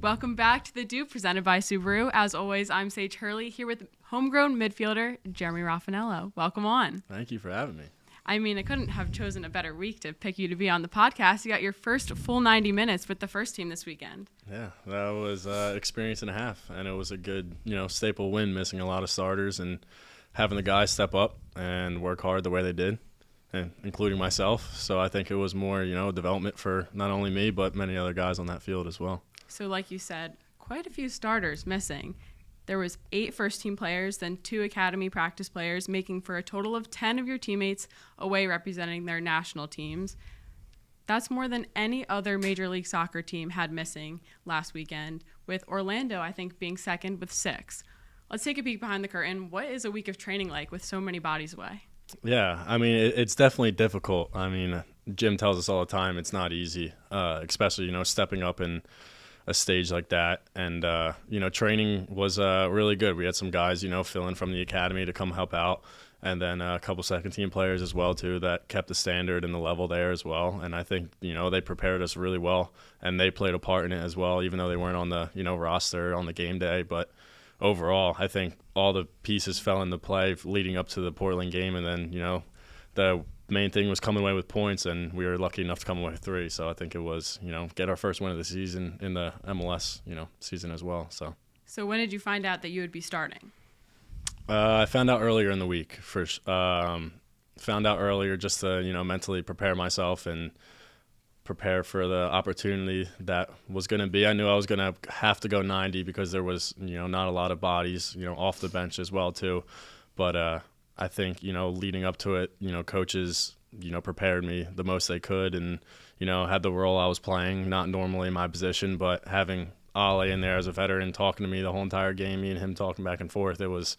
Welcome back to the DOOP presented by Subaru. As always, I'm Sage Hurley here with homegrown midfielder Jeremy Rafanello. Welcome on. Thank you for having me. I mean, I couldn't have chosen a better week to pick you to be on the podcast. You got your first full 90 minutes with the first team this weekend. Yeah, that was experience and a half, and it was a good, staple win, missing a lot of starters and having the guys step up and work hard the way they did, and including myself. So I think it was more, development for not only me but many other guys on that field as well. So like you said, quite a few starters missing. There was 8 first-team players, then 2 academy practice players, making for a total of 10 of your teammates away representing their national teams. That's more than any other Major League Soccer team had missing last weekend, with Orlando, I think, being second with 6. Let's take a peek behind the curtain. What is a week of training like with so many bodies away? Yeah, I mean, it's definitely difficult. I mean, Jim tells us all the time it's not easy, especially, stepping up in a stage like that. And, training was really good. We had some guys, fill in from the academy to come help out. And then a couple second-team players as well, too, that kept the standard and the level there as well. And I think, they prepared us really well. And they played a part in it as well, even though they weren't on the, roster on the game day. But overall, I think all the pieces fell into play leading up to the Portland game. And then, the main thing was coming away with points, and we were lucky enough to come away with 3. So I think it was, get our first win of the season in the MLS, season as well. So when did you find out that you would be starting? I found out earlier in the week. Found out earlier just to, mentally prepare myself and prepare for the opportunity that was going to be. I knew I was going to have to go 90 because there was, not a lot of bodies, off the bench as well too. But I think, leading up to it, coaches, prepared me the most they could and, had the role I was playing, not normally in my position, but having Ale in there as a veteran talking to me the whole entire game, me and him talking back and forth, it was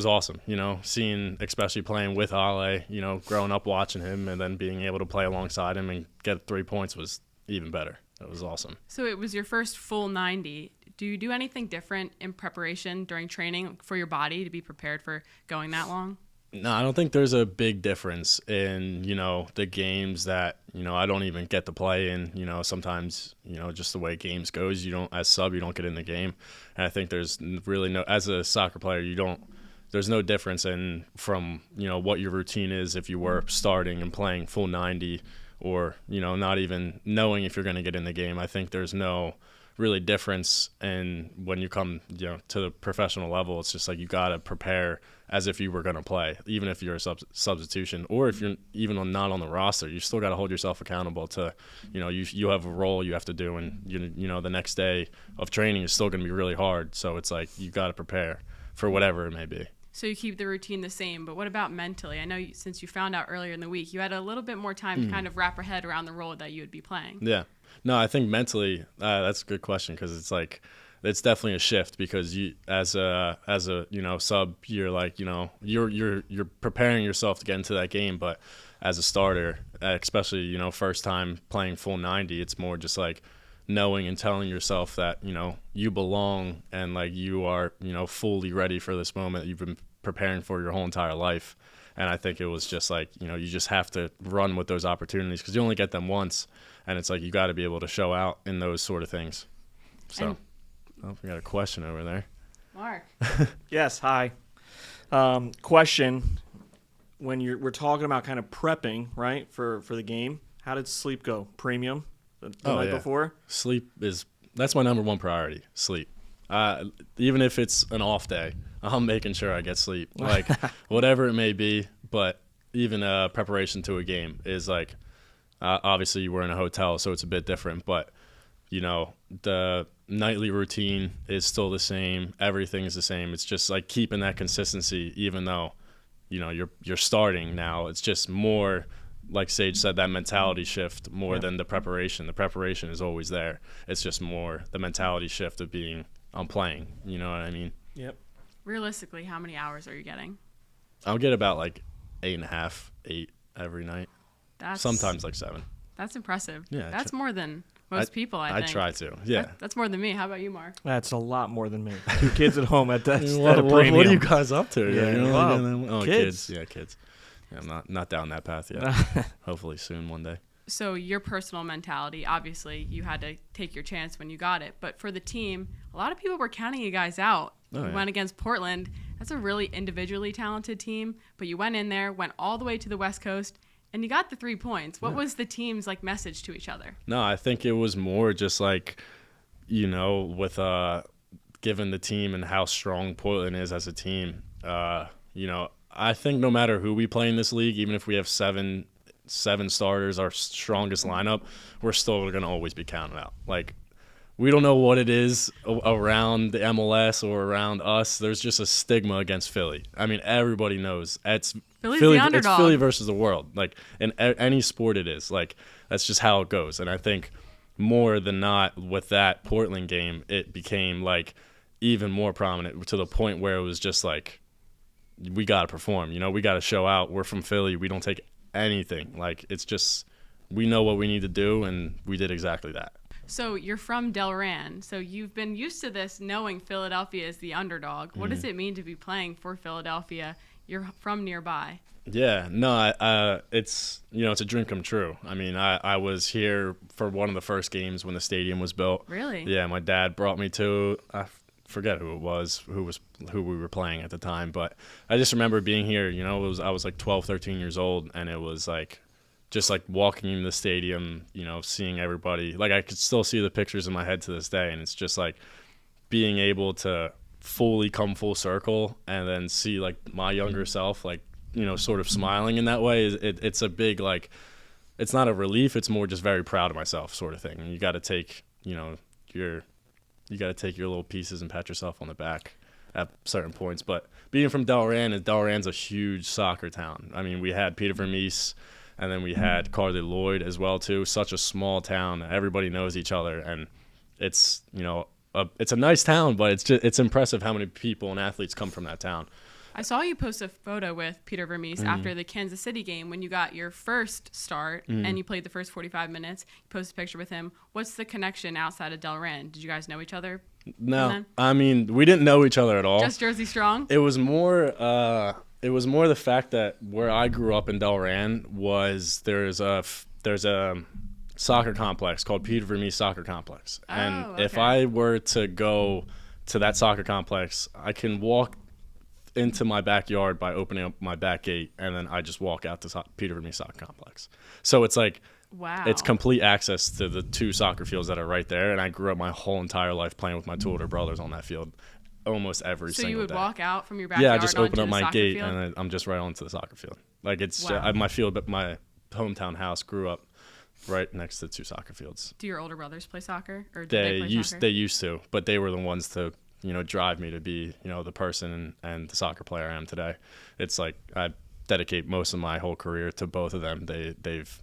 awesome, seeing, especially playing with Ale, growing up watching him and then being able to play alongside him and get 3 points was even better. It was awesome. So it was your first full 90. Do you do anything different in preparation during training for your body to be prepared for going that long? No, I don't think there's a big difference in, the games that, I don't even get to play in. Sometimes, just the way games goes, as sub, you don't get in the game. And I think there's really as a soccer player, there's no difference from, what your routine is if you were starting and playing full 90 or, not even knowing if you're going to get in the game. I think there's no really difference in when you come, to the professional level. It's just like you got to prepare as if you were going to play, even if you're a substitution or if you're even not on the roster. You still got to hold yourself accountable to, you have a role you have to do, and the next day of training is still going to be really hard. So it's like you got to prepare for whatever it may be. So you keep the routine the same, but what about mentally? I know since you found out earlier in the week, you had a little bit more time to kind of wrap your head around the role that you would be playing. Yeah. No, I think mentally, that's a good question because it's like it's definitely a shift because you as a sub, you're like you're preparing yourself to get into that game, but as a starter, especially first time playing full 90, it's more just like knowing and telling yourself that you belong and like you are fully ready for this moment that you've been preparing for your whole entire life. And I think it was just like you just have to run with those opportunities because you only get them once, and it's like you got to be able to show out in those sort of things. So we got a question over there. Mark. Yes, hi. Question: when we're talking about kind of prepping, right, for the game, how did sleep go? Premium the night before? Sleep that's my number one priority. Sleep. Even if it's an off day, I'm making sure I get sleep. Like whatever it may be, but even preparation to a game is like obviously you were in a hotel, so it's a bit different, but the nightly routine is still the same. Everything is the same. It's just like keeping that consistency, even though you're starting now. It's just more, like Sage said, that mentality shift more than the preparation. The preparation is always there. It's just more the mentality shift of being I'm playing. You know what I mean? Yep. Realistically, how many hours are you getting? I'll get about like 8.5, 8 every night. Sometimes like 7. That's impressive. Yeah, that's more than most people, I think. I try to. Yeah. That's more than me. How about you, Mark? That's a lot more than me. 2 kids at home at that. What are you guys up to? Yeah. Kids. Yeah, kids. Yeah, I'm not down that path yet. Hopefully soon one day. So your personal mentality, obviously, you had to take your chance when you got it. But for the team, a lot of people were counting you guys out. You went against Portland. That's a really individually talented team. But you went in there, went all the way to the West Coast, and you got the 3 points. What was the team's message to each other? No, I think it was more just with given the team and how strong Portland is as a team. I think no matter who we play in this league, even if we have seven starters, our strongest lineup, we're still going to always be counted out. We don't know what it is around the MLS or around us. There's just a stigma against Philly. I mean, everybody knows Philly's the underdog. It's Philly versus the world. In any sport it is. That's just how it goes. And I think more than not with that Portland game, it became even more prominent to the point where it was just we got to perform. We got to show out. We're from Philly. We don't take anything. It's just we know what we need to do, and we did exactly that. So you're from Delran, so you've been used to this, knowing Philadelphia is the underdog. What does it mean to be playing for Philadelphia? You're from nearby. Yeah, no, it's it's a dream come true. I mean, I was here for one of the first games when the stadium was built. Really? Yeah, my dad brought me to. I forget who it was, who we were playing at the time, but I just remember being here. I was 12, 13 years old, and it was just walking in the stadium, seeing everybody. I could still see the pictures in my head to this day, and it's just being able to fully come full circle and then see my younger self sort of smiling in that way. It's a big it's not a relief, it's more just very proud of myself sort of thing. And you got to take your little pieces and pat yourself on the back at certain points. But being from Delran's a huge soccer town. I mean, we had Peter Vermes, and then we had Carly Lloyd as well too. Such a small town. Everybody knows each other, and it's it's a nice town, but it's impressive how many people and athletes come from that town. I saw you post a photo with Peter Vermes after the Kansas City game when you got your first start and you played the first 45 minutes. You posted a picture with him. What's the connection outside of Delran? Did you guys know each other? No, I mean, we didn't know each other at all. Just Jersey Strong? It was more the fact that where I grew up in Delran was there's a soccer complex called Peter Vermes Soccer Complex. And if I were to go to that soccer complex, I can walk into my backyard by opening up my back gate, and then I just walk out to Peter Vermes Soccer Complex. So it's wow, it's complete access to the 2 soccer fields that are right there, and I grew up my whole entire life playing with my 2 older brothers on that field almost every single day. So you would walk out from your backyard? Yeah, I just open up my gate field? and I'm just right onto the soccer field. It's wow. My field, but my hometown house grew up right next to 2 soccer fields. Do your older brothers play soccer, or they used to, but they were the ones to drive me to be, the person and the soccer player I am today. It's I dedicate most of my whole career to both of them. They've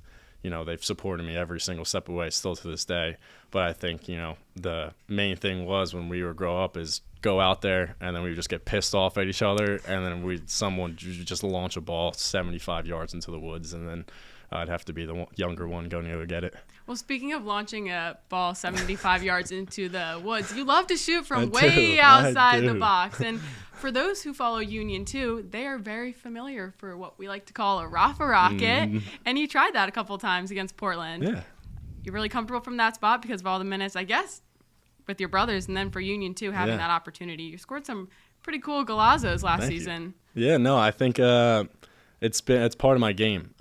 supported me every single step of the way, still to this day. But I think, the main thing was when we would grow up is go out there and then we would just get pissed off at each other, and then someone just launch a ball 75 yards into the woods, and then I'd have to be the younger one going to go get it. Well, speaking of launching a ball 75 yards into the woods, you love to shoot from way outside the box. And for those who follow Union too, they are very familiar for what we like to call a Rafa Rocket. And you tried that a couple times against Portland. Yeah. You're really comfortable from that spot because of all the minutes, I guess, with your brothers, and then for Union too, having that opportunity. You scored some pretty cool golazos last season. Yeah, no, I think it's part of my game.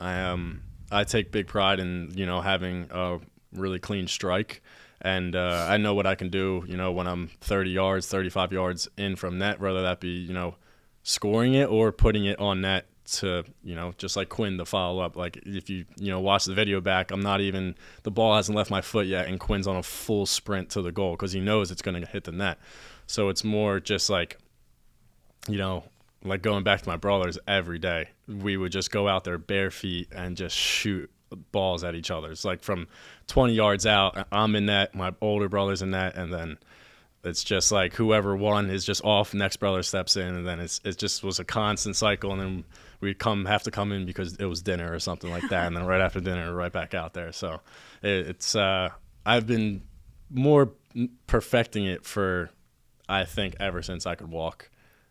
I take big pride in, having a really clean strike. And I know what I can do, when I'm 30 yards, 35 yards in from net, whether that be, scoring it or putting it on net to, just like Quinn to follow up. If you, watch the video back, the ball hasn't left my foot yet, and Quinn's on a full sprint to the goal because he knows it's going to hit the net. So it's more just going back to my brothers every day, we would just go out there bare feet and just shoot balls at each other. It's from 20 yards out, I'm in net, my older brother's in net, and then it's just whoever won is just off, next brother steps in, and then it just was a constant cycle, and then we'd have to come in because it was dinner or something like that, and then right after dinner, right back out there. So it's I've been more perfecting it for, I think, ever since I could walk.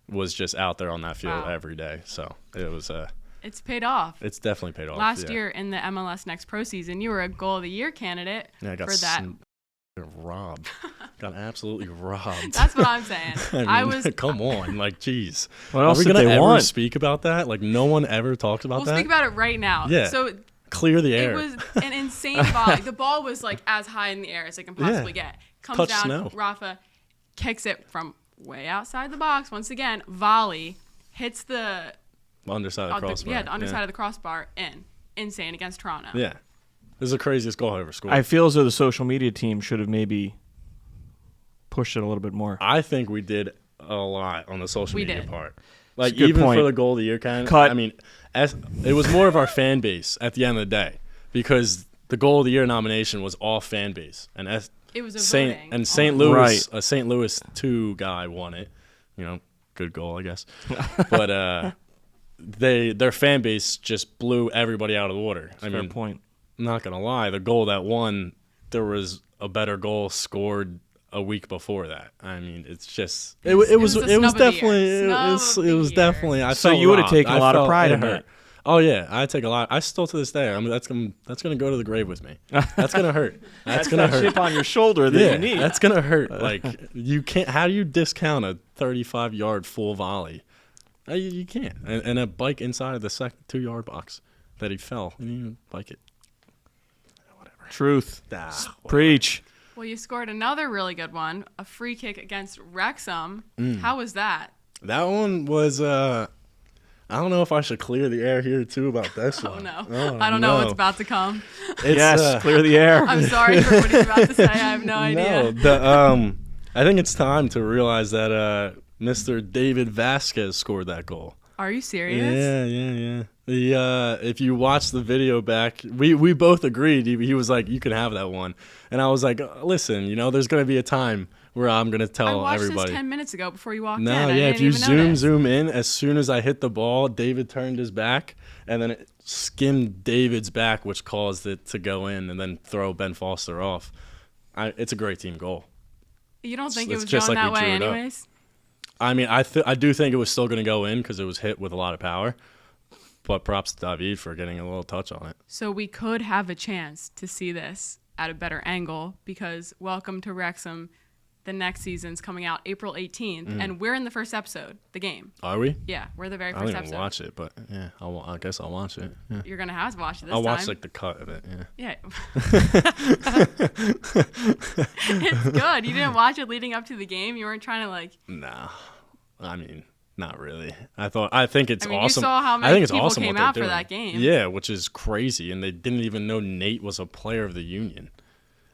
Was just out there on that field every day. So it was It's paid off. It's definitely paid off. Last year in the MLS Next Pro season, you were a Goal of the Year candidate I got for that. Robbed. Got absolutely robbed. That's what I'm saying. I mean, come on, like, geez. What else Are we did gonna they ever want? speak about that? Like, no one ever talks about that. We'll speak about it right now. Yeah. So clear the air. it was an insane volley. The ball was like as high in the air as it can possibly get. Comes Touch down. snow. Rafa kicks it from way outside the box. Once again, volley hits the Underside of the crossbar. the underside of the crossbar in. Insane against Toronto. Yeah. This is the craziest goal I ever scored. I feel as though the social media team should have maybe pushed it a little bit more. I think we did a lot on the social media did. part. Like, a good even point. for the Goal of the Year kind of. Cut. I mean, it was more of our fan base at the end of the day, because the Goal of the Year nomination was all fan base, and It was a St. voting. St. Louis, Right. a St. Louis 2 guy won it. Good goal, I guess. But their fan base just blew everybody out of the water. Fair point. I'm not gonna lie, the goal that won, there was a better goal scored a week before that. I mean, it's just it was definitely I So felt you would have robbed. taken a I lot of felt pride it in hurt. that. Oh yeah, I take a lot. I still to this day. I mean, that's gonna go to the grave with me. That's gonna hurt. That's gonna hurt. Chip on your shoulder that you need. That's gonna hurt. Like, you can't. How do you discount a 35-yard full volley? You can't. And a bike inside of the 2-yard box that he fell, and you bike it. Whatever. Truth. Whatever. Preach. Well, you scored another really good one, a free kick against Rexam. How was that? That one was. I don't know if I should clear the air here too about this Oh one. no, Oh, I don't know what's about to come. Yes, clear the air. I'm sorry for what he's about to say. I have no idea. No, I think it's time to realize that Mr. David Vasquez scored that goal. Are you serious? Yeah. If you watch the video back, we both agreed. He was like, "You can have that one," and I was like, "Listen, there's going to be a time where I'm going to tell I watched everybody." this 10 minutes ago before you walked in. No, I yeah. didn't If you even notice. zoom in, as soon as I hit the ball, David turned his back, and then it skimmed David's back, which caused it to go in and then throw Ben Foster off. It's a great team goal. You don't think it It's was just going like that we way drew it up. anyways? I mean, I do think it was still going to go in because it was hit with a lot of power. But props to David for getting a little touch on it. So we could have a chance to see this at a better angle, because welcome to Wrexham. The next season's coming out April 18th, and we're in the first episode, the game. Are we? Yeah, we're the very I first don't even episode. watch it, but yeah, I guess I'll watch it. Yeah. You're going to have to watch it this I'll time. watch like the cut of it. Yeah. Yeah. It's good. You didn't watch it leading up to the game? You weren't trying to like... Nah, I mean, not really. I think it's I mean, awesome. you saw how I many think it's people awesome came what they're out for doing. that game. Yeah, which is crazy, and they didn't even know Nate was a player of the Union.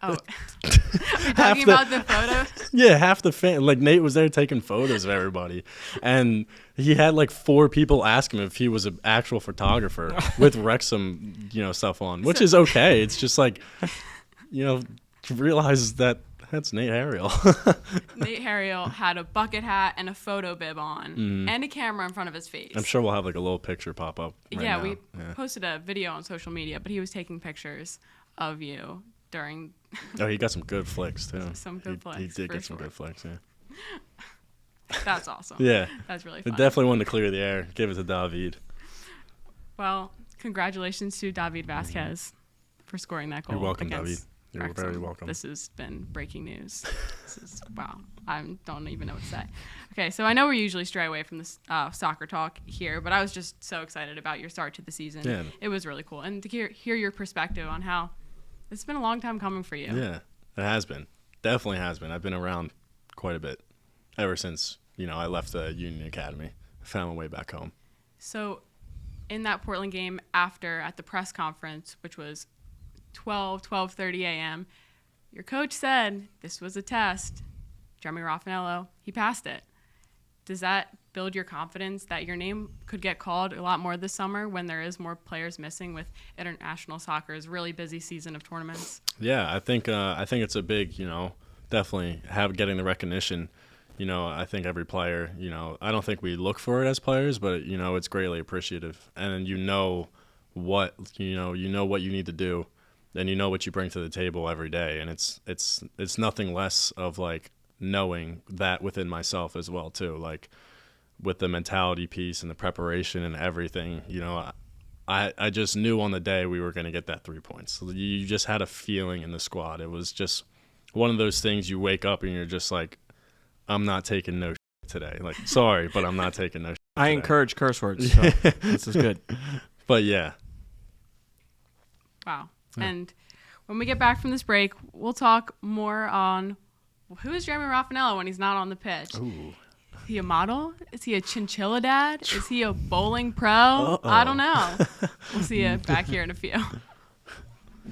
Oh. Are you talking about the photo? Yeah, half the fan, like Nate was there taking photos of everybody, and he had like 4 people ask him if he was an actual photographer with Rexam, stuff on, which is okay. It's just like, realize that that's Nate Harriel. Nate Harriel had a bucket hat and a photo bib on and a camera in front of his face. I'm sure we'll have like a little picture pop up. Right now. We posted a video on social media, but he was taking pictures of you during... Oh, he got some good flicks too. Some good flicks, He did for get some sure. good flicks. Yeah. That's awesome. Yeah. That's really I fun. definitely wanted to clear the air. Give it to David. Well, congratulations to David Vasquez for scoring that goal. You're welcome, against David. You're Wrexham. very welcome. This has been breaking news. This is wow. I don't even know what to say. Okay, so I know we usually stray away from this soccer talk here, but I was just so excited about your start to the season. Yeah. It was really cool, and to hear your perspective on how it's been a long time coming for you. Yeah, it has been. Definitely has been. I've been around quite a bit ever since, I left the Union Academy. I found my way back home. So in that Portland game after, at the press conference, which was 12:30 a.m., your coach said this was a test. Jeremy Rafanello, he passed it. Does that build your confidence that your name could get called a lot more this summer when there is more players missing with international soccer's really busy season of tournaments? Yeah, I think it's a big, definitely getting the recognition. I think every player, I don't think we look for it as players, but it's greatly appreciative, and what what you need to do, and what you bring to the table every day, and it's nothing less of like knowing that within myself as well too. Like, with the mentality piece and the preparation and everything, you know, I just knew on the day we were going to get that 3 points. So you just had a feeling in the squad. It was just one of those things you wake up and you're just like, I'm not taking no shit today. Like, sorry, but I'm not taking no shit I today. encourage curse words, so this is good. But yeah. Wow. Yeah. And when we get back from this break, we'll talk more on who is Jeremy Rafanello when he's not on the pitch. Ooh. Is he a model? Is he a chinchilla dad? Is he a bowling pro? Uh-oh. I don't know. We'll see you back here in a few.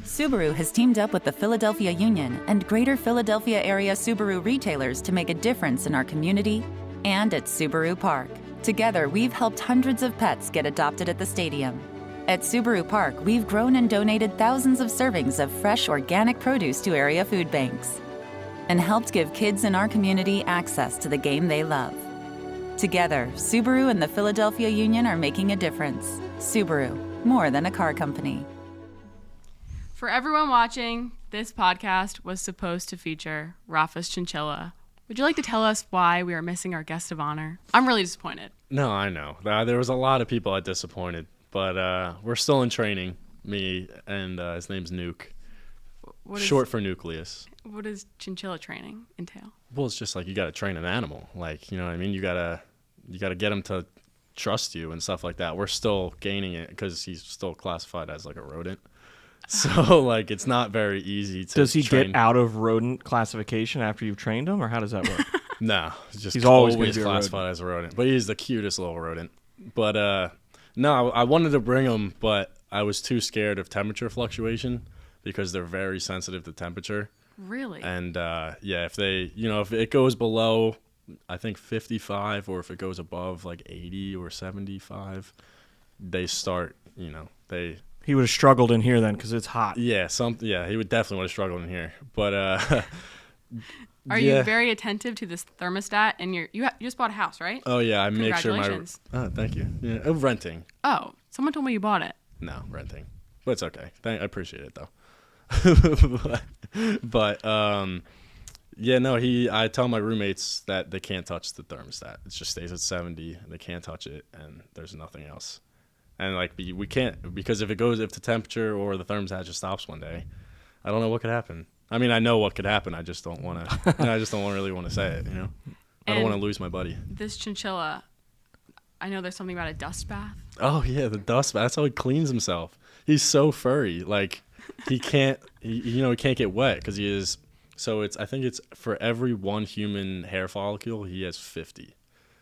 Subaru has teamed up with the Philadelphia Union and Greater Philadelphia area Subaru retailers to make a difference in our community and at Subaru Park. Together, we've helped hundreds of pets get adopted at the stadium. At Subaru Park, we've grown and donated thousands of servings of fresh organic produce to area food banks and helped give kids in our community access to the game they love. Together, Subaru and the Philadelphia Union are making a difference. Subaru, more than a car company. For everyone watching, this podcast was supposed to feature Rafa's chinchilla. Would you like to tell us why we are missing our guest of honor? I'm really disappointed. No, I know. There was a lot of people I disappointed, but we're still in training, me and his name's Nuke. Short for nucleus. What does chinchilla training entail? Well, it's just like you got to train an animal. Like, you know what I mean? You got to get him to trust you and stuff like that. We're still gaining it because he's still classified as like a rodent. So, like, it's not very easy to Does he train. get out of rodent classification after you've trained him, or how does that work? No, he's always classified as a rodent. But he's the cutest little rodent. But, no, I wanted to bring him, but I was too scared of temperature fluctuation because they're very sensitive to temperature. Really? And, yeah, if it goes below, I think 55, or if it goes above, like, 80 or 75, they start, He would have struggled in here then because it's hot. Yeah, he would definitely would have struggled in here. But are you very attentive to this thermostat? And you just bought a house, right? Oh yeah, I make sure thank you. Yeah, renting. Oh, someone told me you bought it. No, renting, but it's okay. I appreciate it though. but yeah, no. I tell my roommates that they can't touch the thermostat. It just stays at 70. They can't touch it, and there's nothing else. And like we can't, because if the temperature or the thermostat just stops one day, I don't know what could happen. I mean, I know what could happen. I just don't want to. I just don't really want to say it. I don't want to lose my buddy. This chinchilla, I know there's something about a dust bath. Oh yeah, the dust bath. That's how he cleans himself. He's so furry. Like he can't. He can't get wet because he is. So I think it's for every one human hair follicle, he has 50.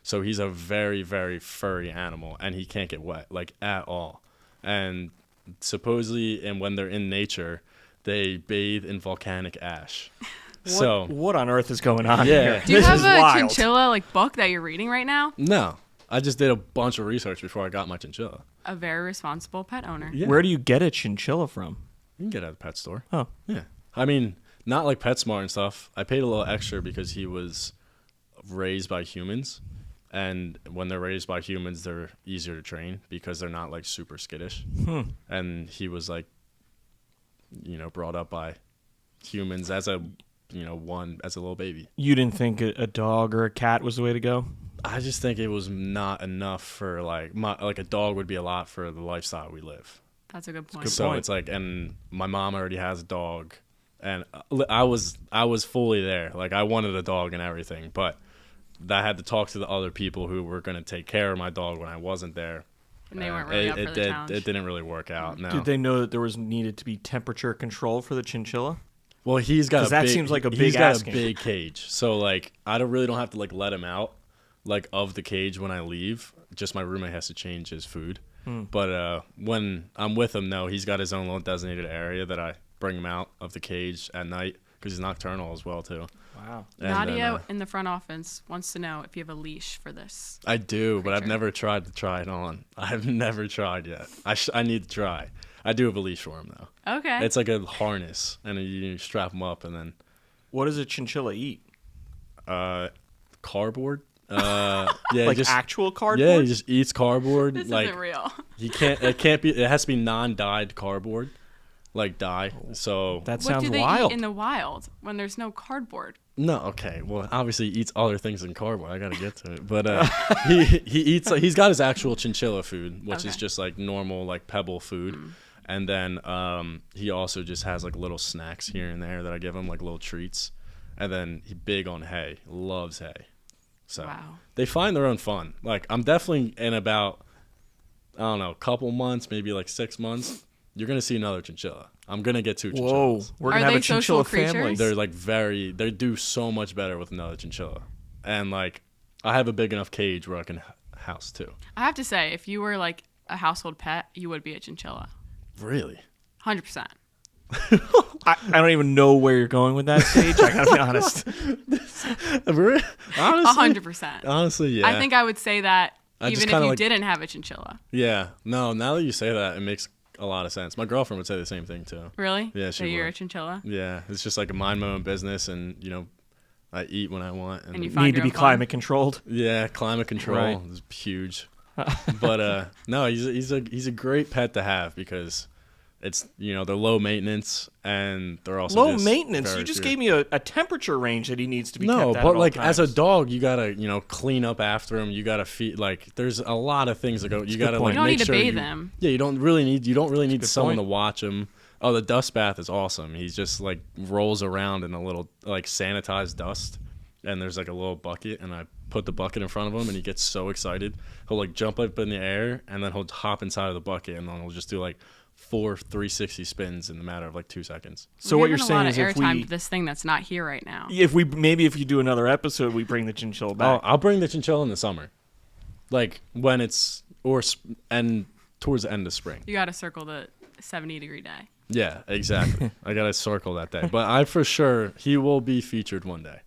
So he's a very, very furry animal, and he can't get wet, like, at all. And supposedly, and when they're in nature, they bathe in volcanic ash. What on earth is going on yeah. here? Do you have a chinchilla, book that you're reading right now? No. I just did a bunch of research before I got my chinchilla. A very responsible pet owner. Yeah. Where do you get a chinchilla from? You can get it at a pet store. Oh. Yeah. I mean, not like PetSmart and stuff. I paid a little extra because he was raised by humans. And when they're raised by humans, they're easier to train because they're not, super skittish. And he was, brought up by humans as a little baby. You didn't think a dog or a cat was the way to go? I just think it was not enough for, a dog would be a lot for the lifestyle we live. That's a good point. So it's and my mom already has a dog. And I was fully there. I wanted a dog and everything, but I had to talk to the other people who were going to take care of my dog when I wasn't there. And they weren't really up for the challenge. It didn't really work out. No. Did they know that there was needed to be temperature control for the chinchilla? Well, he's got seems like a big he's got asking. a big cage. So I don't have to let him out of the cage when I leave. Just my roommate has to change his food. But when I'm with him, no, he's got his own little designated area that I bring him out of the cage at night because he's nocturnal as well too. Wow. And Nadia in the front office wants to know if you have a leash for this. I do, but I've never tried to try it on. I've never tried yet. I need to try. I do have a leash for him, though. Okay. It's like a harness, and you strap him up, and then... What does a chinchilla eat? Cardboard. Yeah, actual cardboard? Yeah, he just eats cardboard. This isn't real. It has to be non-dyed cardboard. Dye. So that what sounds do they wild. eat in the wild when there's no cardboard? No, okay. Well, obviously he eats other things than cardboard. I gotta get to it, but he eats. He's got his actual chinchilla food, which is just like normal like pebble food, and then he also just has like little snacks here and there that I give him, like little treats, and then he's big on hay. Loves hay. So they find their own fun. Like I'm definitely in about I don't know, a couple months, maybe like 6 months. You're gonna see another chinchilla. I'm gonna get 2 chinchillas. Whoa, we're gonna have a chinchilla family. They're like they do so much better with another chinchilla, and like I have a big enough cage where I can house 2. I have to say, if you were like a household pet, you would be a chinchilla. Really? 100%. I don't even know where you're going with that, Sage. I gotta be honest. Honestly, 100%. Honestly, yeah. I think I would say that even if you like, didn't have a chinchilla. Yeah. No, now that you say that, it makes a lot of sense. My girlfriend would say the same thing too. Really? Yeah, she would. You're a chinchilla? Yeah. It's just like a mind my own business, and I eat when I want. And you need to be climate controlled. Yeah, climate control is huge. But no, he's a great pet to have because it's they're low maintenance and they're also low maintenance. You just gave me a temperature range that he needs to be kept at but all like times. as a dog, you gotta clean up after him. You gotta feed. Like there's a lot of things that go. You gotta like you don't make need sure to bathe him. Yeah, you don't really need someone point. to watch him. Oh, the dust bath is awesome. He's just like rolls around in a little like sanitized dust, and there's like a little bucket, and I put the bucket in front of him, and he gets so excited. He'll like jump up in the air, and then he'll hop inside of the bucket, and then he'll just do like 4 360 spins in the matter of like 2 seconds. So what you're saying is, if we to this thing that's not here right now. If you do another episode, we bring the chinchilla back. I'll bring the chinchilla in the summer, like when it's and towards the end of spring. You got to circle the 70-degree day. Yeah, exactly. I gotta circle that day, but I for sure he will be featured one day.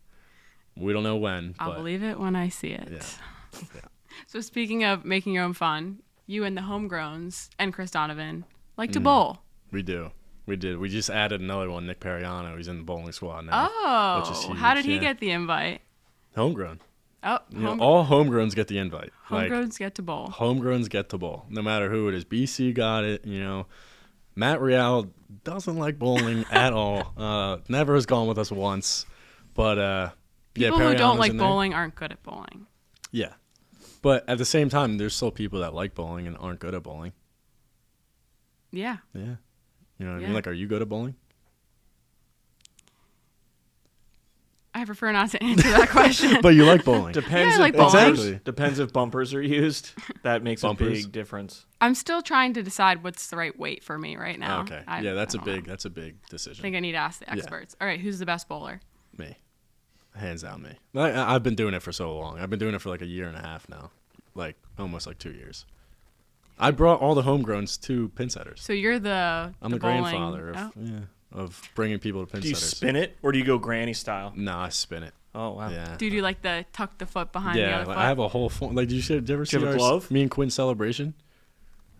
We don't know when. I'll believe it when I see it. Yeah. So speaking of making your own fun, you and the homegrowns and Chris Donovan like to bowl. We do. We did. We just added another one, Nick Periano. He's in the bowling squad now. Oh, which is huge. How did he get the invite? Homegrown. Oh, all homegrowns get the invite. Homegrowns get to bowl. Homegrowns get to bowl, no matter who it is. BC got it. Matt Real doesn't like bowling at all. Never has gone with us once. But people who don't like bowling aren't good at bowling. Yeah, but at the same time, there's still people that like bowling and aren't good at bowling. Yeah. Yeah. You know what I mean? Like, are you good at bowling? I prefer not to answer that question. But you like bowling. Depends. I like bowling. Exactly. Depends if bumpers are used. That makes a big difference. I'm still trying to decide what's the right weight for me right now. Okay. That's a big decision. I think I need to ask the experts. All right, who's the best bowler? Me. Hands down me. I've been doing it for so long. I've been doing it for like a year and a half now. Like almost like 2 years. I brought all the homegrowns to pin setters. So you're the I'm the grandfather of bringing people to pin setters. Do you spin it or do you go granny style? No, I spin it. Oh wow. Yeah. Do you do like the tuck the foot behind the other foot? I have a whole form. Like, did you ever see have a glove? Me and Quinn celebration?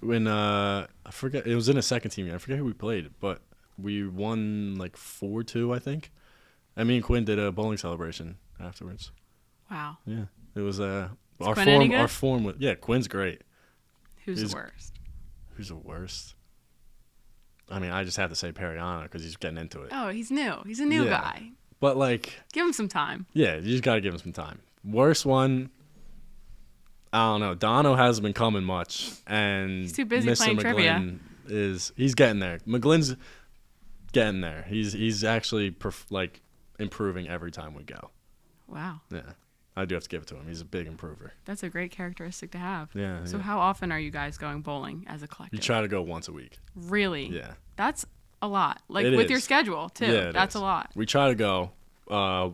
When I forget, it was in a second team. I forget who we played, but we won like 4-2, I think. And me and Quinn did a bowling celebration afterwards. Wow. Yeah, it was our Quinn any good? Our form was Quinn's great. Who's the worst? Who's the worst? I mean, I just have to say Periano because he's getting into it. Oh, he's new. He's a new guy. But like, give him some time. Yeah, you just gotta give him some time. Worst one, I don't know. Dono hasn't been coming much, and he's too busy Mr. playing McGlynn trivia. He's getting there. McGlynn's getting there. He's actually improving every time we go. Wow. Yeah. I do have to give it to him. He's a big improver. That's a great characteristic to have. Yeah. So how often are you guys going bowling as a collective? You try to go once a week. Really? Yeah. That's a lot. Like it with is. your schedule too. Yeah, that's a lot. We try to go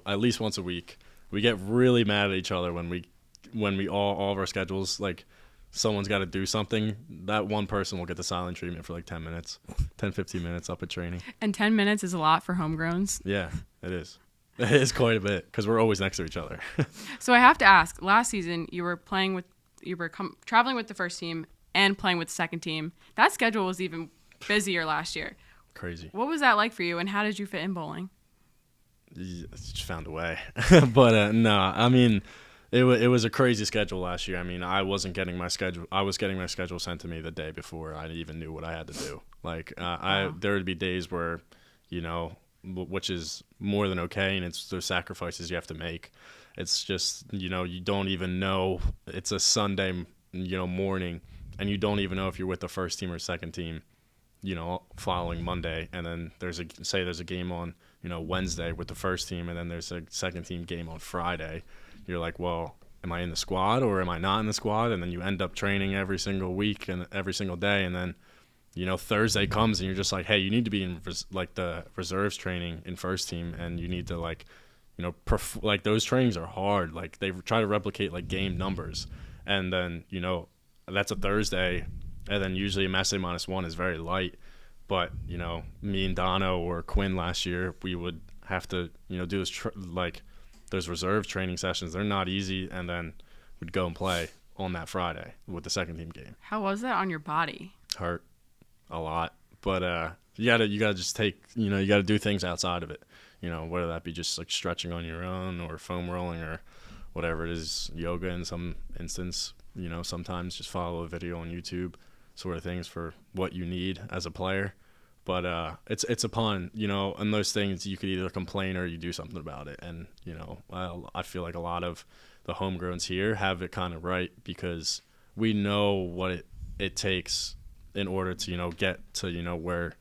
at least once a week. We get really mad at each other when we all of our schedules, like someone's got to do something. That one person will get the silent treatment for like 10 minutes, 10, 15 minutes up at training. And 10 minutes is a lot for homegrowns. Yeah, it is. It is quite a bit because we're always next to each other. So I have to ask, last season you were traveling with the first team and playing with the second team. That schedule was even busier last year. Crazy. What was that like for you, and how did you fit in bowling? Just found a way. But no, I mean, it was a crazy schedule last year. I mean, I wasn't getting my schedule. I was getting my schedule sent to me the day before I even knew what I had to do. Like, there would be days where, which is more than okay, and it's those sacrifices you have to make. It's just, you don't even know. It's a Sunday, morning, and you don't even know if you're with the first team or second team, following Monday. And then there's a game on, Wednesday with the first team, and then there's a second team game on Friday. You're like, well, am I in the squad or am I not in the squad? And then you end up training every single week and every single day. And then, Thursday comes and you're just like, hey, you need to be in the reserves training in first team, and you need to those trainings are hard. Like they try to replicate like game numbers, and then that's a Thursday, and then usually a match day -1 is very light. But me and Dono or Quinn last year, we would have to do those reserve training sessions. They're not easy, and then we'd go and play on that Friday with the second team game. How was that on your body? Hurt a lot, but you gotta just take you gotta do things outside of it. Whether that be just like stretching on your own or foam rolling or whatever it is, yoga in some instance. Sometimes just follow a video on YouTube, sort of things for what you need as a player. But it's upon, and those things you could either complain or you do something about it. And, I feel like a lot of the homegrowns here have it kind of right, because we know what it takes in order to, get to, where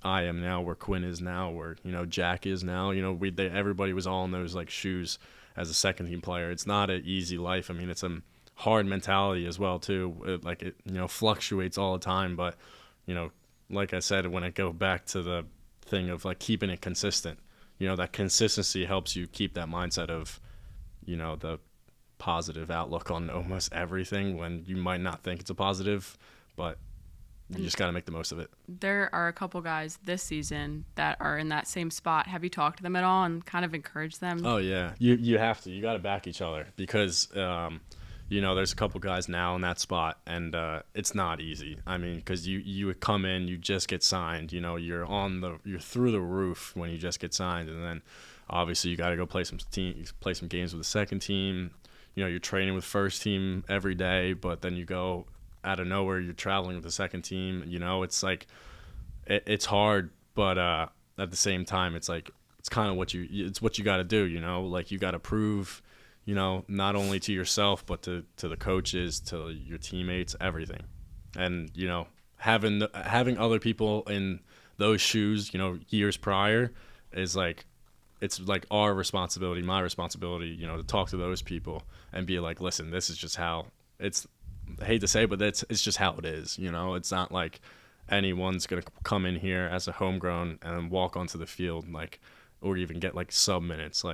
I am now, where Quinn is now, where, Jack is now. Everybody was all in those like shoes as a second team player. It's not an easy life. I mean, it's a hard mentality as well too. It fluctuates all the time, but like I said, when I go back to the thing of like keeping it consistent, that consistency helps you keep that mindset of the positive outlook on almost everything, when you might not think it's a positive, but you just got to make the most of it. There are a couple guys this season that are in that same spot. Have you talked to them at all and kind of encouraged them? Oh yeah, you have to. You got to back each other, because there's a couple guys now in that spot, and it's not easy. I mean, because you would come in, you just get signed. You're through the roof when you just get signed, and then obviously you got to go play some games with the second team. You're training with first team every day, but then you go out of nowhere, you're traveling with the second team. It's like it's hard, but at the same time, it's like it's kind of what you got to do. Like you got to prove. Not only to yourself, but to the coaches, to your teammates, everything. And, having other people in those shoes, years prior is like, it's like our responsibility, my responsibility, to talk to those people and be like, listen, this is just how I hate to say it, but it's just how it is. It's not like anyone's going to come in here as a homegrown and walk onto the field, or even get sub minutes.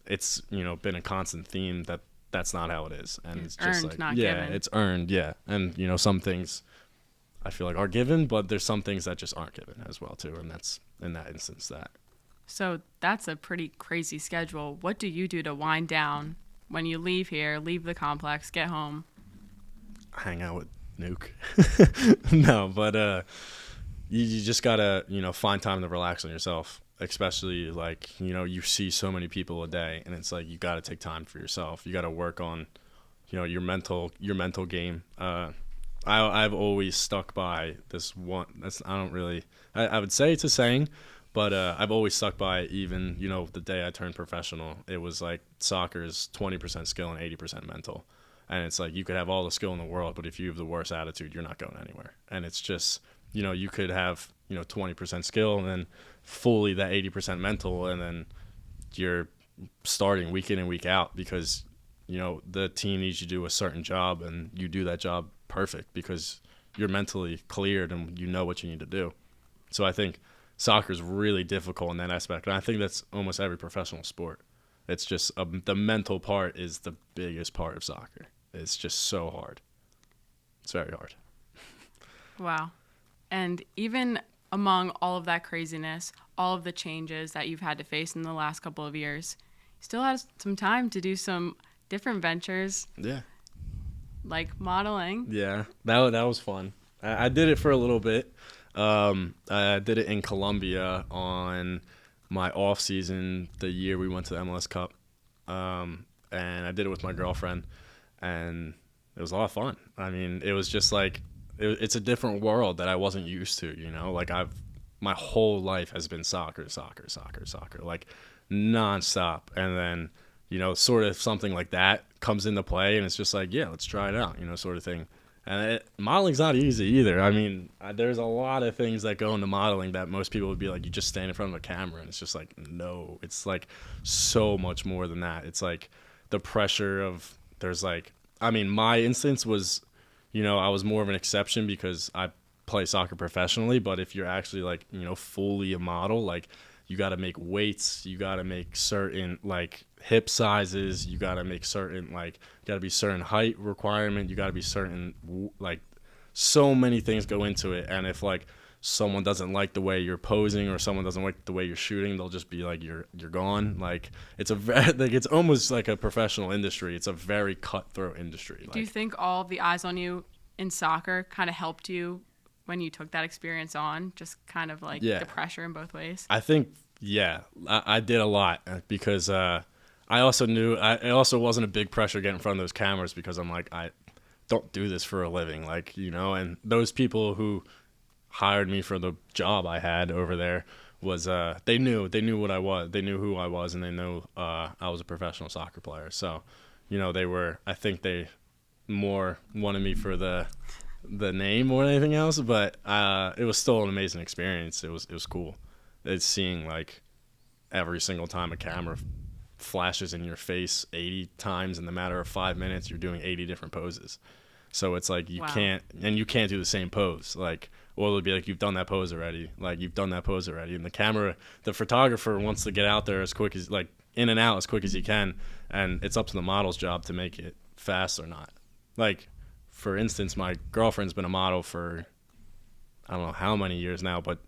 It's been a constant theme that's not how it is, and it's just earned, not given. It's earned, yeah. And some things I feel like are given, but there's some things that just aren't given as well too, and that's in that instance that. So that's a pretty crazy schedule. What do you do to wind down when you leave the complex, get home? Hang out with Nuke. No, but you just gotta find time to relax on yourself. Especially you see so many people a day, and it's like you got to take time for yourself. You got to work on your mental game. I've always stuck by this one. I would say it's a saying, but I've always stuck by it. Even the day I turned professional, it was like soccer is 20% skill and 80% mental, and it's like you could have all the skill in the world, but if you have the worst attitude, you're not going anywhere. And it's just you could have 20% skill and then fully that 80% mental, and then you're starting week in and week out because the team needs you to do a certain job, and you do that job perfect because you're mentally cleared and you know what you need to do. So I think soccer is really difficult in that aspect, and I think that's almost every professional sport. It's just the mental part is the biggest part of soccer. It's just so hard. It's very hard. Wow. And even among all of that craziness, all of the changes that you've had to face in the last couple of years, you still have some time to do some different ventures. Yeah. Like modeling. Yeah, that was fun. I did it for a little bit. I did it in Colombia on my off season, the year we went to the MLS Cup. And I did it with my girlfriend, and it was a lot of fun. I mean, it was just like, it's a different world that I wasn't used to, Like my whole life has been soccer, like nonstop. And then, you know, sort of something like that comes into play, and it's just like, yeah, let's try it out, you know, sort of thing. And modeling's not easy either. I mean, there's a lot of things that go into modeling that most people would be like, you just stand in front of a camera, and it's just like, no, it's like so much more than that. It's like the pressure of, there's like, I mean, my instance was, you know, I was more of an exception because I play soccer professionally, but if you're actually like, you know, fully a model, like you got to make weights, you got to make certain like hip sizes, you got to make certain like, got to be certain height requirement, you got to be certain, like so many things go into it. And if like someone doesn't like the way you're posing or someone doesn't like the way you're shooting, they'll just be like, you're gone. Like it's a very, like it's almost like a professional industry. It's a very cutthroat industry. Do you think all of the eyes on you in soccer kind of helped you when you took that experience on, just kind of like the pressure in both ways? I think, I did a lot because I also knew, it also wasn't a big pressure getting in front of those cameras because I'm like, I don't do this for a living, like, you know, and those people who hired me for the job I had over there was, they knew what I was, they knew who I was, and they knew I was a professional soccer player. So, you know, I think they more wanted me for the name more than anything else, but it was still an amazing experience. It was cool. It's seeing like every single time a camera flashes in your face 80 times in the matter of 5 minutes, you're doing 80 different poses. So it's like you can't do the same pose. Like, or it'll be like, you've done that pose already. And the photographer wants to get out there as quick as, like, in and out as quick as he can, and it's up to the model's job to make it fast or not. Like, for instance, my girlfriend's been a model for I don't know how many years now, but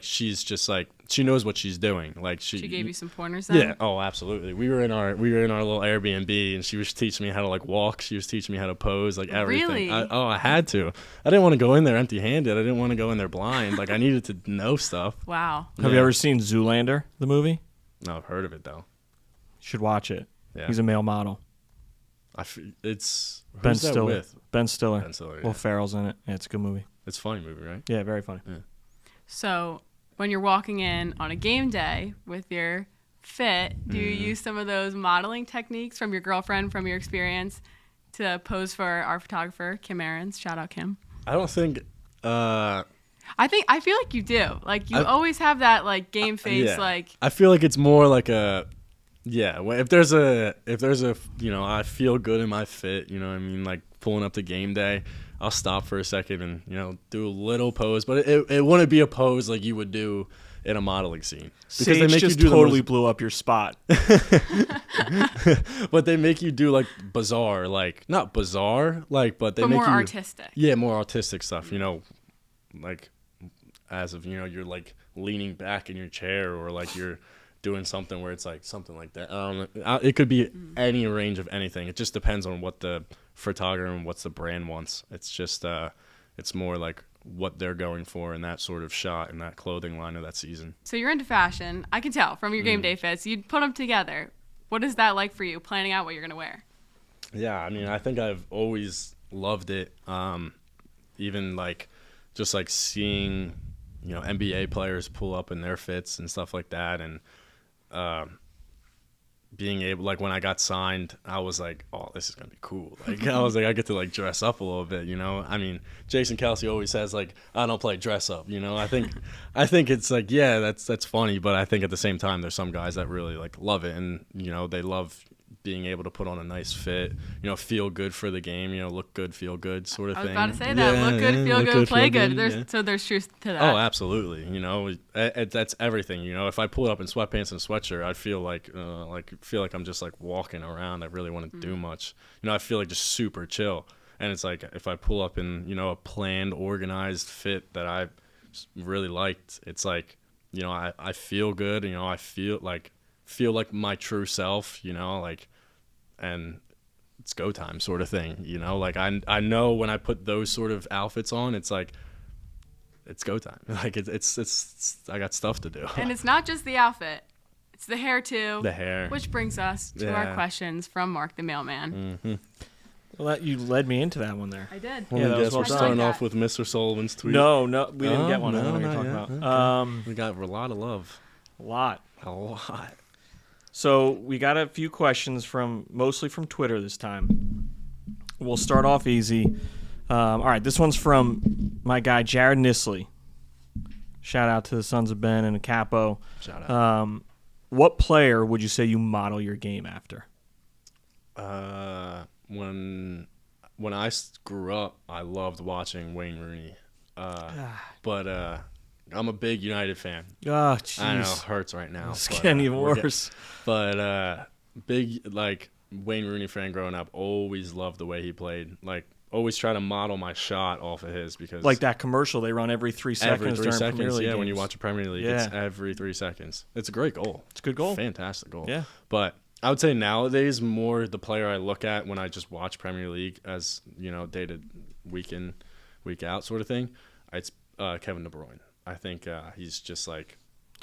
she's just like, she knows what she's doing. Like she gave you some pointers then? Yeah, oh absolutely. We were in our little Airbnb, and she was teaching me how to like walk. She was teaching me how to pose, like everything. Really? I had to. I didn't want to go in there empty-handed. I didn't want to go in there blind. Like I needed to know stuff. Wow. Have you ever seen Zoolander, the movie? No, I've heard of it though. You should watch it. Yeah. He's a male model. It's Ben Stiller. With? Ben Stiller. Ben Stiller. Will Ferrell's in it. Yeah, it's a good movie. It's a funny movie, right? Yeah, very funny. Yeah. So when you're walking in on a game day with your fit, do you use some of those modeling techniques from your girlfriend, from your experience, to pose for our photographer, Kim Aarons? Shout out, Kim. I don't think... I feel like you do. Like you always have that like game face. Yeah. Like I feel like it's more like a... Yeah, if there's a, you know, I feel good in my fit, you know what I mean? Like pulling up to game day, I'll stop for a second and, you know, do a little pose, but it wouldn't be a pose like you would do in a modeling scene. Because they make just you totally blew up your spot. But they make you do like bizarre, like not bizarre, like, but they make more you artistic. Yeah, more artistic stuff, you know, like as of, you know, you're like leaning back in your chair, or like you're doing something where it's like something like that. It could be any range of anything. It just depends on what the photographer and what's the brand wants. It's just it's more like what they're going for in that sort of shot in that clothing line of that season. So you're into fashion. I can tell from your game day fits. You'd put them together. What is that like for you, planning out what you're going to wear? Yeah, I mean, I think I've always loved it. Even like just like seeing, you know, NBA players pull up in their fits and stuff like that, and being able, like when I got signed, I was like, oh, this is gonna be cool. Like I was like, I get to like dress up a little bit, you know. I mean, Jason Kelsey always says like, I don't play dress up, you know. I think it's like, yeah, that's funny, but I think at the same time, there's some guys that really like love it, and you know, they love being able to put on a nice fit, you know, feel good for the game, you know, look good, feel good sort of thing. I was about to say that. Yeah, look good, feel good, play good. So there's truth to that. Oh, absolutely. You know, that's everything. You know, if I pull it up in sweatpants and sweatshirt, I feel like I'm just like walking around. I really want to do much. You know, I feel like just super chill. And it's like if I pull up in, you know, a planned, organized fit that I really liked, it's like, you know, I feel good. You know, I feel like my true self, you know, like, and it's go time sort of thing, you know, like I know when I put those sort of outfits on, it's like, it's go time. Like it's I got stuff to do. And it's not just the outfit, it's the hair too. The hair. Which brings us to our questions from Mark the Mailman. Mm-hmm. Well, you led me into that one there. I did. Yeah, that was well we're done. starting I like off with Mr. Sullivan's tweet. No, we didn't get one. I No, don't know what not you're yet. talking Okay. about. We got a lot of love. A lot. A lot. So we got a few questions mostly from Twitter this time. We'll start off easy. All right, this one's from my guy Jared Nisley. Shout out to the Sons of Ben and Capo. Shout out. What player would you say you model your game after? When I grew up, I loved watching Wayne Rooney. But I'm a big United fan. Oh, jeez. I know, it hurts right now. It's but, getting even worse. Big, like, Wayne Rooney fan growing up, always loved the way he played. Like, always try to model my shot off of his because... Like that commercial they run every 3 seconds every 3 during seconds, Premier League yeah, when you games. watch a Premier League, Yeah. it's every 3 seconds. It's a great goal. It's a good goal. Fantastic goal. Yeah. But I would say nowadays, more the player I look at when I just watch Premier League as, day to week in, week out sort of thing, it's Kevin De Bruyne. I think he's just like...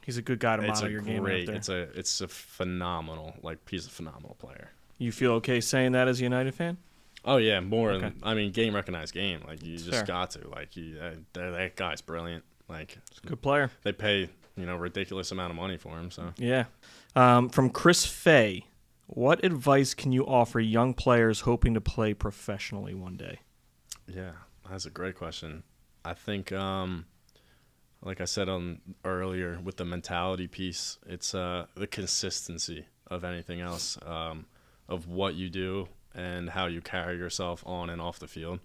He's a good guy to model your game after. It's a phenomenal, he's a phenomenal player. You feel okay saying that as a United fan? Oh, yeah, more. Okay. Game recognized game. Like, you It's just fair. got to. Like, that guy's brilliant. Like, He's a good player. they pay, ridiculous amount of money for him, so... Yeah. From Chris Fay, what advice can you offer young players hoping to play professionally one day? Yeah, that's a great question. I think, like I said earlier, with the mentality piece, it's the consistency of anything else, of what you do and how you carry yourself on and off the field.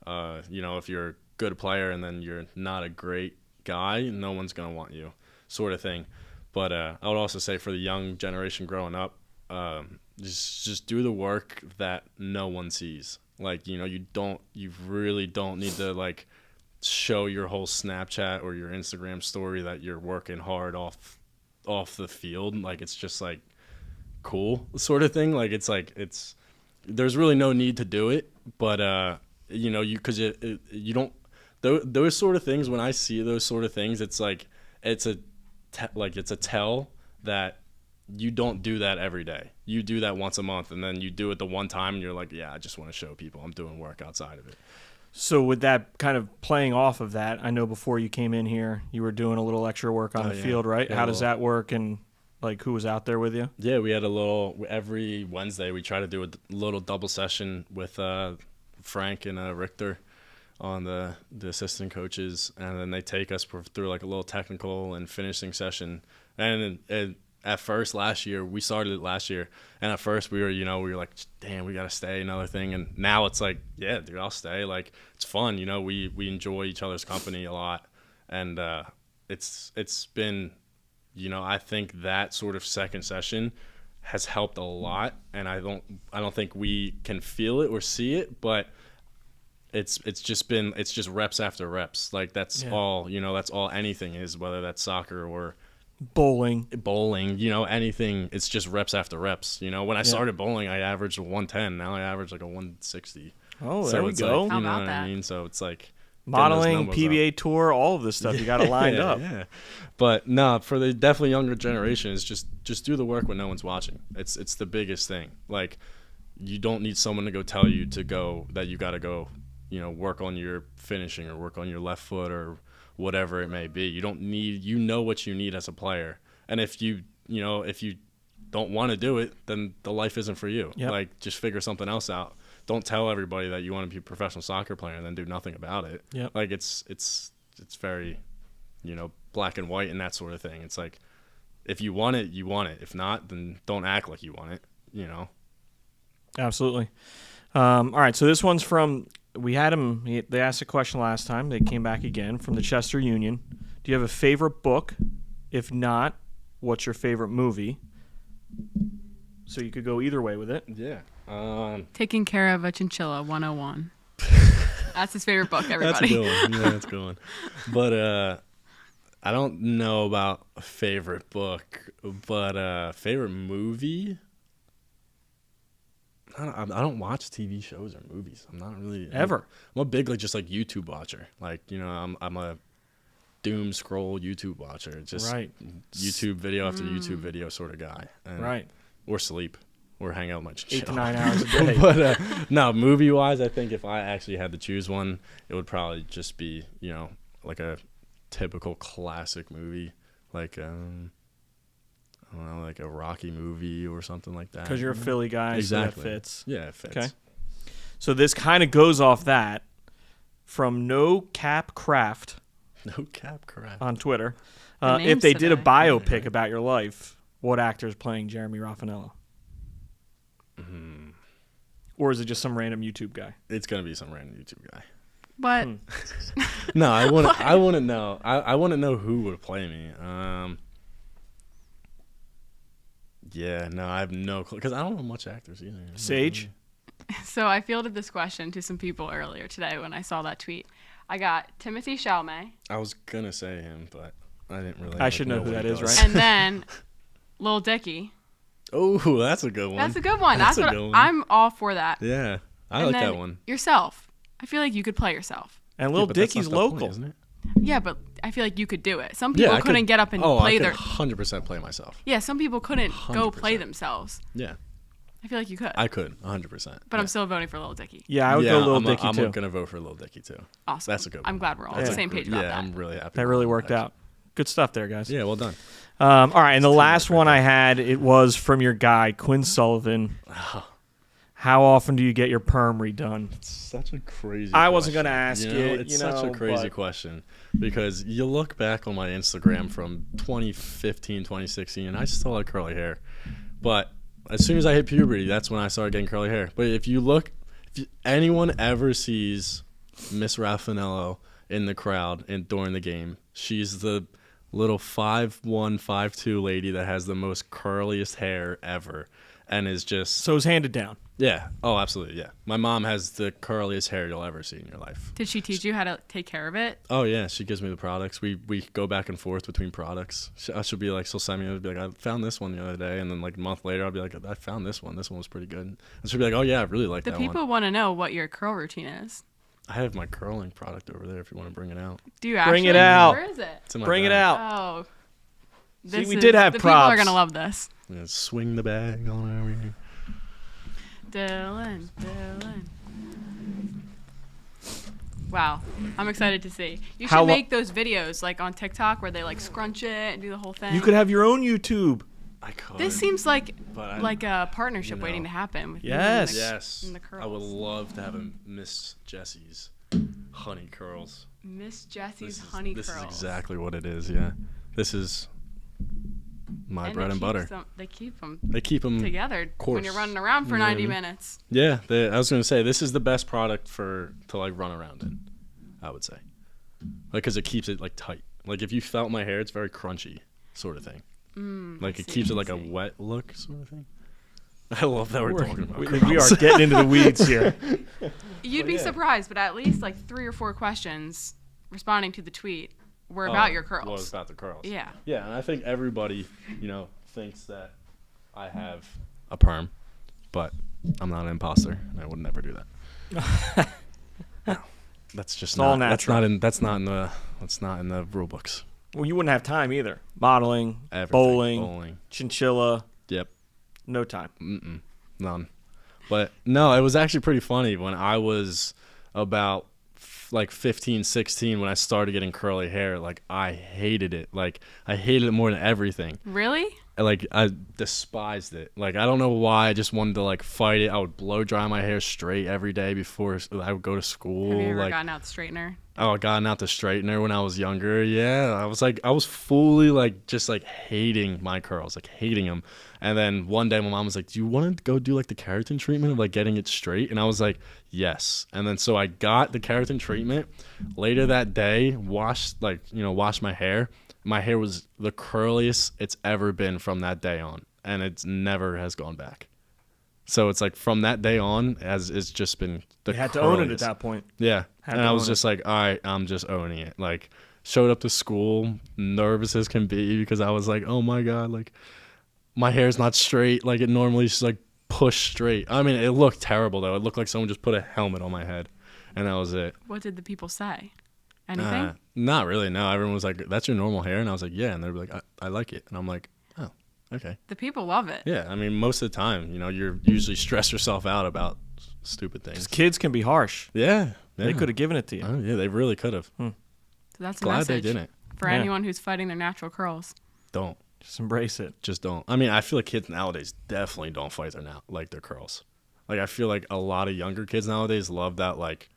If you're a good player and then you're not a great guy, no one's going to want you, sort of thing. But I would also say for the young generation growing up, just do the work that no one sees. Like, you really don't need to show your whole Snapchat or your Instagram story that you're working hard off the field. Like, it's just cool sort of thing. There's really no need to do it, but because you don't, those sort of things, when I see those sort of things, it's a tell that you don't do that every day. You do that once a month, and then you do it the one time, and you're like, yeah, I just want to show people I'm doing work outside of it. So with that kind of playing off of that, I know before you came in here, you were doing a little extra work on the field, right? Yeah, How does that work, and who was out there with you? Yeah, we had every Wednesday we try to do a little double session with Frank and Richter on the assistant coaches, and then they take us through a little technical and finishing session. And at first we started it last year, and at first we were like, damn, we got to stay, another thing. And now it's yeah, dude, I'll stay. It's fun, we enjoy each other's company a lot. And it's been, I think that sort of second session has helped a lot. And I don't think we can feel it or see it, but it's just reps after reps. That's all, that's all anything is, whether that's soccer or Bowling, anything. It's just reps after reps. When I started bowling, I averaged a 110. Now I average a 160. Oh, so there we go. How you know about what that? I mean? So it's Modeling, PBA tour, all of this stuff you got it lined up. Yeah. But no, for the definitely younger generation, is just do the work when no one's watching. It's the biggest thing. You don't need someone to go tell you that you got to go, work on your finishing or work on your left foot or whatever it may be. You don't need, what you need as a player. And if you don't want to do it, then the life isn't for you. Yep. Just figure something else out. Don't tell everybody that you want to be a professional soccer player and then do nothing about it. Yep. It's very, black and white and that sort of thing. It's if you want it, you want it. If not, then don't act like you want it, Absolutely. All right, so this one's from, we had him, they asked a question last time. They came back again from the Chester Union. Do you have a favorite book? If not, what's your favorite movie? So you could go either way with it. Yeah. Taking Care of a Chinchilla 101. That's his favorite book, everybody. That's a good one. Yeah, that's a good one. But I don't know about a favorite book, but favorite movie? I don't watch TV shows or movies. I'm not really Ever. I'm a big just YouTube watcher. I'm a doom scroll YouTube watcher. Just right. YouTube video after YouTube video sort of guy. Right. Or sleep. or hang out with my chinchilla. 8 to 9 hours a day. But no, movie-wise, I think if I actually had to choose one, it would probably just be, like a typical classic movie, like I don't know, like a Rocky movie or something like that. Because you're a Philly guy, exactly. so that fits. Yeah, it fits. Okay. So this kind of goes off that from No Cap Craft. No Cap Craft on Twitter. The If names they did a today. biopic about your life, what actor is playing Jeremy Rafanello? Or is it just some random YouTube guy? It's gonna be some random YouTube guy. But No, I want to know. I want to know who would play me. Yeah, no, I have no clue because I don't know much actors either. Sage? so I fielded this question to some people earlier today when I saw that tweet. I got Timothée Chalamet, I was gonna say him, but I didn't really. I should know who what that he is, does. right? and then Lil Dicky. Oh, that's a good one. That's a good one. That's That's a what good one. I'm all for that. Yeah, I And like then that one. Yourself. I feel like you could play yourself. And Yeah, Lil but that's Dicky's not the point, local. isn't it? Yeah, but I feel like you could do it. Some people I couldn't could- get up and I play could their. 100% play myself. Yeah, some people couldn't go play 100%. themselves. Yeah, I feel like you could. I could 100%. But I'm still voting for Lil Dicky. Yeah, I would go Lil I'm Dicky too. I'm gonna vote for Lil Dicky too. Awesome. That's a good one. I'm glad we're all on Yeah. the same page about Yeah, that. I'm really happy. That with really that, worked actually. out. Good stuff there, guys. Yeah, well done. All right, and the last one I had, it was from your guy, Quinn Sullivan. How often do you get your perm redone? Such a crazy. I wasn't question. gonna ask you. Know, it, it's you such know, a crazy but- question because you look back on my Instagram from 2015, 2016, and I still had curly hair. But as soon as I hit puberty, that's when I started getting curly hair. But if anyone ever sees Miss Rafanello in the crowd and during the game, she's the little 5'1", 5'2" lady that has the most curliest hair ever, and is just So it's handed down. yeah. Oh, absolutely. Yeah. My mom has the curliest hair you'll ever see in your life. Did she teach you how to take care of it? Oh yeah, she gives me the products. We go back and forth between products. She'll be like, she'll send me, be like, I found this one the other day, and then like a month later, I'll be like, I found this one. This one was pretty good. And she'll be like, oh yeah, I really like The that people one. want to know what your curl routine is. I have my curling product over there if you want to bring it out. Do you actually? Bring it out. Where is it? It's in my Bring it bag. out. Oh. See, we did have the props. people are gonna love this. Yeah, swing the bag on over here. Dylan. Wow, I'm excited to see. You should How lo- make those videos like on TikTok where they like scrunch it and do the whole thing. You could have your own YouTube. I could. This seems like But I- like a partnership you know. waiting to happen. With you Yes. and the- Yes. and the I would curls. love to have a Miss Jessie's honey curls. Miss Jessie's This is- honey this curls. is exactly what it is. Yeah. This is my And bread it and keeps butter. they keep them They keep them together when course. you're running around for You know what I 90 mean? minutes. Yeah, I was gonna say this is the best product to like run around in. I would say, like, because it keeps it like tight. Like if you felt my hair, it's very crunchy, sort of thing. Like it keeps it like a wet look, sort of thing. I love that we're talking about. We curls. are getting into the weeds here. You'd be surprised, but at least like 3 or 4 questions responding to the tweet were about your curls. Was about the curls. Yeah. Yeah, and I think everybody, thinks that I have a perm, but I'm not an imposter, and I would never do that. No, that's just all not. natural. That's not in the rule books. Well, you wouldn't have time either. Modeling, Everything. bowling, chinchilla, Yep. no time. None. But no, it was actually pretty funny when I was about like 15, 16 when I started getting curly hair. Like I hated it. Like I hated it more than everything. Really? Like I despised it. Like I don't know why. I just wanted to like fight it. I would blow dry my hair straight every day before I would go to school. Have you ever like gotten out the straightener? I gotten out the straightener when I was younger. Yeah, I was fully like just like hating my curls, like hating them. And then one day my mom was like, "Do you want to go do like the keratin treatment of like getting it straight?" And I was like, "Yes." And then so I got the keratin treatment. Later that day, washed my hair. My hair was the curliest it's ever been from that day on, and it's never has gone back. So it's like from that day on, as it's just been the You had to own it at curliest. that point. Yeah, Had and to I was own just like, all right, I'm just owning it. Like, showed up to school, nervous as can be because I was like, oh my god, like my hair's not straight like it normally is, like pushed straight. I mean, it looked terrible though. It looked like someone just put a helmet on my head, and that was it. What did the people say? Anything? Not really. No, everyone was like, "That's your normal hair," and I was like, "Yeah," and they were like, "I like it," and I'm like, "Oh, okay. The people love it. Yeah, I mean, most of the time, you're usually stress yourself out about stupid things. 'Cause kids can be harsh. Yeah. They could have given it to you. Oh, yeah, they really could have. So that's a Glad message they didn't. for Yeah. anyone who's fighting their natural curls. Don't. Just embrace it. Just don't. I mean, I feel like kids nowadays definitely don't fight their curls. Like, I feel like a lot of younger kids nowadays love that, like,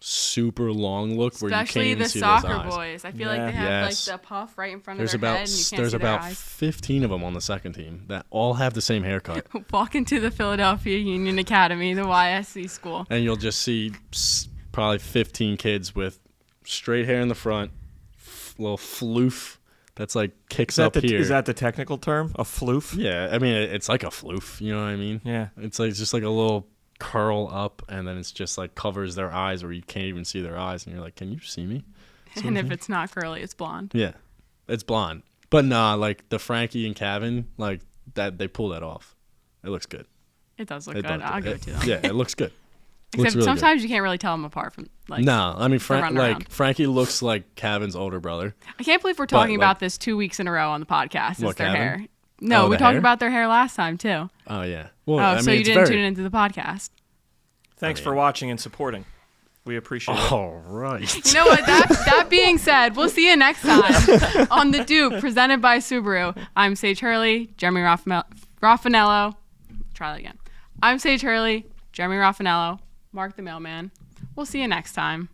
super long look where you can't Especially even the see soccer those eyes. boys. I feel Yeah. like they have Yes. like the puff right in front There's of their about head and you can't there's see their about eyes. 15 of them on the second team that all have the same haircut. Walk into the Philadelphia Union Academy, the YSC school. And you'll just see probably 15 kids with straight hair in the front, little floof that's like kicks up here. Is that the technical term? A floof? Yeah, I mean, it's like a floof. You know what I mean? Yeah. It's like just like a little curl up, and then it's just like covers their eyes where you can't even see their eyes, and you're like, can you see me? And if it's not curly, it's blonde. Yeah, it's blonde. But nah, like the Frankie and Kevin, like that, they pull that off. It looks good. It does look It good. does. I'll give it to them. Yeah, it looks good. Except looks really sometimes you can't really tell them apart from like. No, I mean, run around. Frankie looks like Kevin's older brother. I can't believe we're talking like- about this 2 weeks in a row on the podcast. What, Is their Kevin? hair? No, Oh, we the talked hair? about their hair last time too. Oh yeah. Well, Oh, I so mean, you it's didn't very- tune into the podcast. Thanks for watching and supporting. We appreciate it. All right. You know what? That being said, we'll see you next time on the DOOP presented by Subaru. I'm Sage Hurley, Jeremy Rafanello. Try that again. I'm Sage Hurley, Jeremy Rafanello, Mark the Mailman. We'll see you next time.